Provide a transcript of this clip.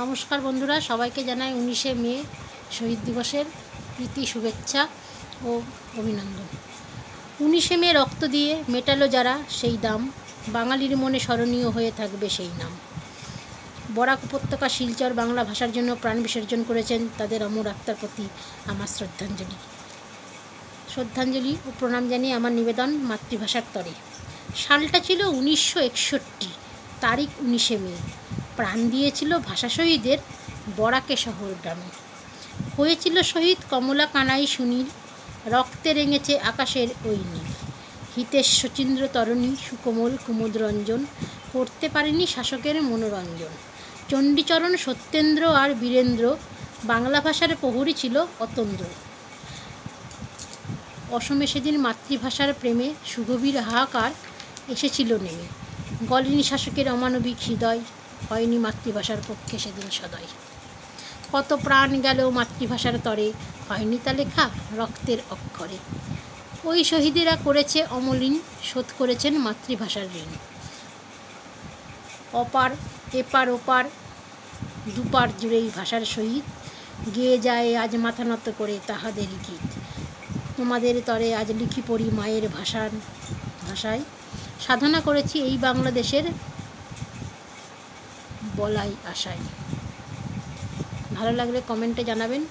নমস্কার বন্ধুরা, সবাইকে জানাই 19শে মে শহীদ দিবসের প্রীতি শুভেচ্ছা ও অভিনন্দন। 19শে মে রক্ত দিয়ে মেটালো যারা সেই দাম, বাঙালির মনে স্মরণীয় হয়ে থাকবে সেই নাম। বরাক উপত্যকা শিলচর বাংলা ভাষার জন্য প্রাণ বিসর্জন করেছেন, তাদের অমর আত্মার প্রতি আমার শ্রদ্ধাঞ্জলি ও প্রণাম জানিয়ে আমার নিবেদন মাতৃভাষার তরে। সালটা ছিল 1961, তারিখ 19শে মে। প্রাণ দিয়েছিল ভাষা শহীদের বরাকে শহর গ্রামে। হয়েছিল শহীদ কমলা কানাই সুনীল, রক্তে রেঙেছে আকাশের ওই নীল। হিতেশ শচীন্দ্র তরণী সুকোমল কুমুদ রঞ্জন, করতে পারেনি শাসকের মনোরঞ্জন। চণ্ডীচরণ সত্যেন্দ্র আর বীরেন্দ্র, বাংলা ভাষার প্রহরী ছিল অতন্দ্র। অসমে সেদিন মাতৃভাষার প্রেমে সুগভীর হাহাকার এসেছিল নেমে। গলেনি শাসকের অমানবিক হৃদয়, হয়নি মাতৃভাষার পক্ষে সেদিন সদয়। কত প্রাণ গেল মাতৃভাষার তরে, হয়নি তা লেখা রক্তের অক্ষরে। ওই শহীদেরা করেছে অমলিন, শোধ করেছেন মাতৃভাষার ঋণ। অপার এপার ওপার দুপার জুড়েই ভাষার শহীদ, গেয়ে যায় আজ মাথা নত করে তাহাদেরই গীত। তোমাদের তরে আজ লিখি পড়ি মায়ের ভাষায়, সাধনা করেছি এই বাংলাদেশের বলাই আশায়। ভালো লাগলে কমেন্টে জানাবেন।